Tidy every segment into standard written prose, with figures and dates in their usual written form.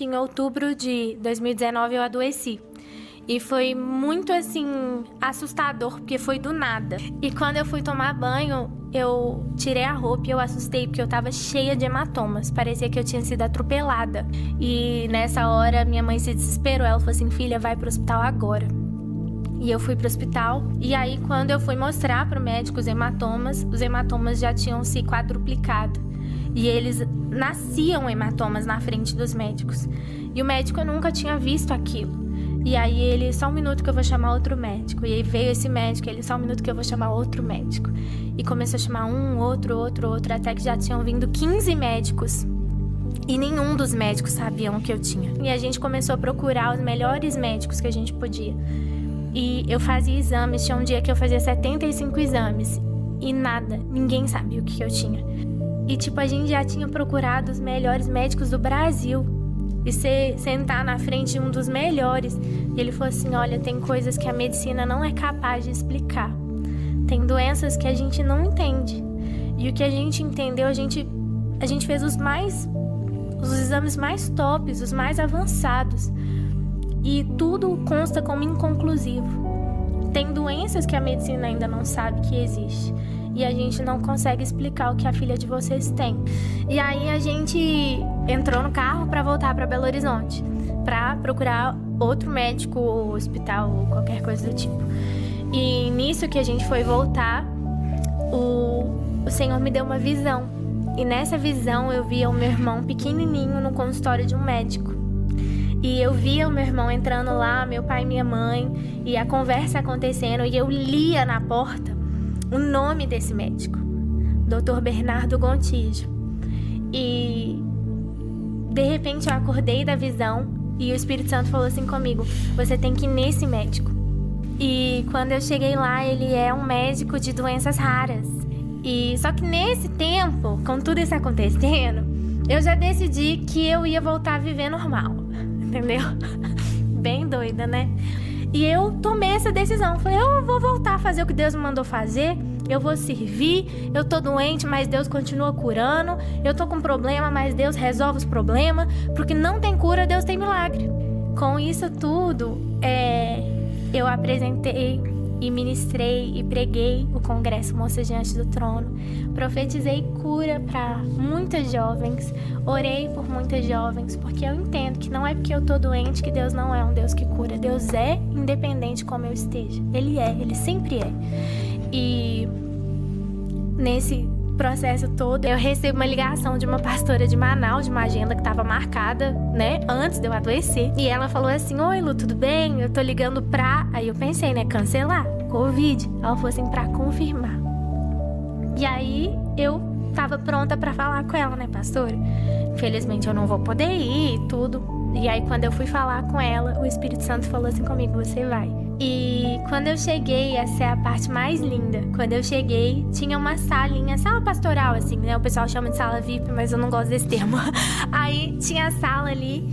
Em outubro de 2019 eu adoeci. E foi muito, assim, assustador, porque foi do nada. E quando eu fui tomar banho, eu tirei a roupa e eu assustei, porque eu tava cheia de hematomas. Parecia que eu tinha sido atropelada. E nessa hora, minha mãe se desesperou. Ela falou assim, filha, vai pro hospital agora. E eu fui pro hospital. E aí, quando eu fui mostrar pro médico os hematomas já tinham se quadruplicado. E eles nasciam hematomas na frente dos médicos. E o médico nunca tinha visto aquilo. E aí ele, só um minuto que eu vou chamar outro médico. E aí veio esse médico, ele, só um minuto que eu vou chamar outro médico. E começou a chamar um, outro, até que já tinham vindo 15 médicos. E nenhum dos médicos sabiam o que eu tinha. E a gente começou a procurar os melhores médicos que a gente podia. E eu fazia exames, tinha um dia que eu fazia 75 exames. E nada, ninguém sabia o que eu tinha. E tipo, a gente já tinha procurado os melhores médicos do Brasil. E sentar na frente de um dos melhores. E ele falou assim, olha, tem coisas que a medicina não é capaz de explicar. Tem doenças que a gente não entende. E o que a gente entendeu, a gente fez os exames mais tops, os mais avançados. E tudo consta como inconclusivo. Tem doenças que a medicina ainda não sabe que existe. E a gente não consegue explicar o que a filha de vocês tem. E aí a gente entrou no carro para voltar para Belo Horizonte, para procurar outro médico, ou hospital, ou qualquer coisa do tipo. E nisso que a gente foi voltar, o Senhor me deu uma visão. E nessa visão eu via o meu irmão pequenininho no consultório de um médico. E eu via o meu irmão entrando lá, meu pai e minha mãe, e a conversa acontecendo, e eu lia na porta o nome desse médico, Dr. Bernardo Gontijo. E de repente eu acordei da visão e o Espírito Santo falou assim comigo, você tem que ir nesse médico. E quando eu cheguei lá, ele é um médico de doenças raras. E só que nesse tempo, com tudo isso acontecendo, eu já decidi que eu ia voltar a viver normal, entendeu? Bem doida, né? E eu tomei essa decisão, falei, eu vou voltar a fazer o que Deus me mandou fazer, eu vou servir, eu tô doente, mas Deus continua curando, eu tô com problema, mas Deus resolve os problemas, porque não tem cura, Deus tem milagre. Com isso tudo, eu apresentei e ministrei e preguei o Congresso Moças Diante do Trono, profetizei cura para muitas jovens, orei por muitas jovens, porque eu entendo que não é porque eu tô doente que Deus não é um Deus que cura. Deus é independente como eu esteja. Ele sempre é. E nesse processo todo, eu recebo uma ligação de uma pastora de Manaus, de uma agenda que estava marcada, né, antes de eu adoecer. E ela falou assim, oi Lu, tudo bem? Eu tô ligando pra... Aí eu pensei, né, cancelar, Covid. Ela falou assim, pra confirmar. E aí eu tava pronta pra falar com ela, né, pastora? Infelizmente eu não vou poder ir e tudo. E aí quando eu fui falar com ela, o Espírito Santo falou assim comigo, você vai. E quando eu cheguei, essa é a parte mais linda. Quando eu cheguei, tinha uma salinha, sala pastoral, assim, né? O pessoal chama de sala VIP, mas eu não gosto desse termo. Aí tinha a sala ali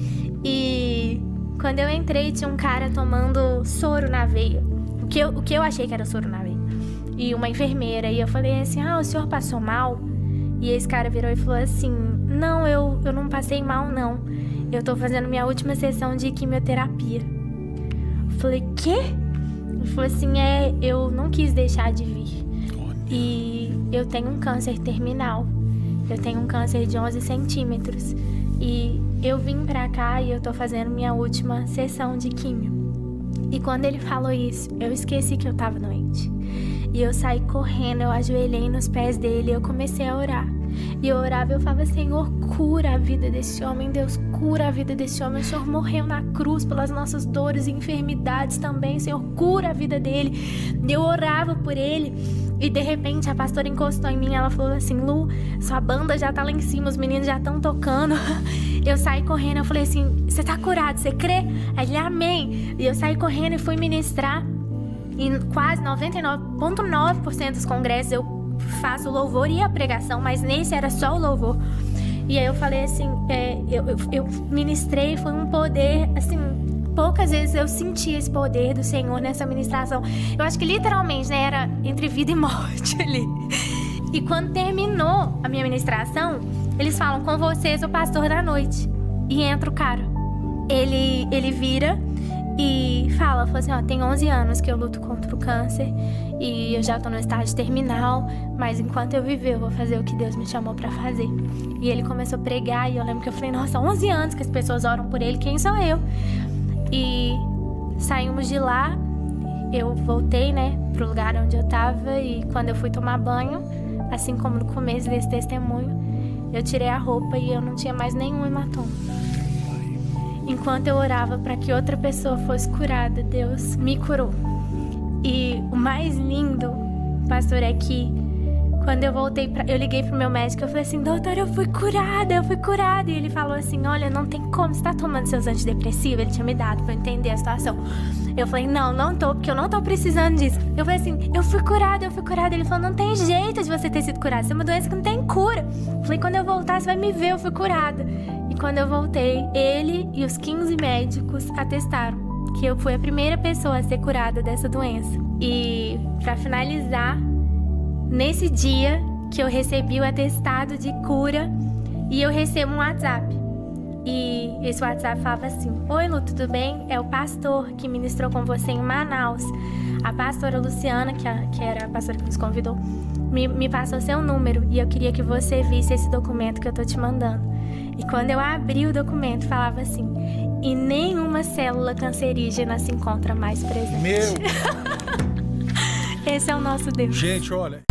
e quando eu entrei, tinha um cara tomando soro na veia. O que eu achei que era soro na veia. E uma enfermeira. E eu falei assim, o senhor passou mal? E esse cara virou e falou assim, não, eu não passei mal, não. Eu tô fazendo minha última sessão de quimioterapia. Falei, quê? Ele falou assim, eu não quis deixar de vir. E eu tenho um câncer terminal. Eu tenho um câncer de 11 centímetros. E eu vim pra cá e eu tô fazendo minha última sessão de químio. E quando ele falou isso, eu esqueci que eu tava doente. E eu saí correndo, eu ajoelhei nos pés dele e eu comecei a orar. E eu orava e eu falava, Senhor, cura a vida desse homem, Deus, cura a vida desse homem. O Senhor morreu na cruz pelas nossas dores e enfermidades também, Senhor, cura a vida dele. E eu orava por ele e de repente a pastora encostou em mim e ela falou assim, Lu, sua banda já tá lá em cima, os meninos já estão tocando. Eu saí correndo, eu falei assim, você tá curado, você crê? Aí ele, amém. E eu saí correndo e fui ministrar. E quase 99,9% dos congressos eu faço o louvor e a pregação, mas nesse era só o louvor. E aí eu falei assim, eu ministrei, foi um poder, assim, poucas vezes eu senti esse poder do Senhor nessa ministração. Eu acho que literalmente, né, era entre vida e morte ali. E quando terminou a minha ministração, eles falam, com vocês o pastor da noite. E entra o cara. ele vira e fala assim, ó, tem 11 anos que eu luto contra o câncer e eu já tô no estágio terminal, mas enquanto eu viver eu vou fazer o que Deus me chamou pra fazer. E ele começou a pregar e eu lembro que eu falei, nossa, 11 anos que as pessoas oram por ele, quem sou eu? E saímos de lá, eu voltei, né, pro lugar onde eu tava e quando eu fui tomar banho, assim como no começo desse testemunho, eu tirei a roupa e eu não tinha mais nenhum hematoma. Enquanto eu orava para que outra pessoa fosse curada, Deus me curou. E o mais lindo, pastor, é que quando eu voltei, eu liguei pro meu médico, eu falei assim, doutor, eu fui curada. E ele falou assim, olha, não tem como, você tá tomando seus antidepressivos? Ele tinha me dado pra eu entender a situação. Eu falei, não tô, porque eu não tô precisando disso. Eu falei assim, eu fui curada. Ele falou, não tem jeito de você ter sido curada, isso é uma doença que não tem cura. Eu falei, quando eu voltar, você vai me ver, eu fui curada. E quando eu voltei, ele e os 15 médicos atestaram que eu fui a primeira pessoa a ser curada dessa doença. E pra finalizar, nesse dia que eu recebi o atestado de cura, e eu recebo um WhatsApp. E esse WhatsApp falava assim, oi Lu, tudo bem? É o pastor que ministrou com você em Manaus. A pastora Luciana, que era a pastora que nos convidou, me passou seu número e eu queria que você visse esse documento que eu tô te mandando. E quando eu abri o documento, falava assim, e nenhuma célula cancerígena se encontra mais presente. Meu! Esse é o nosso Deus. Gente, olha...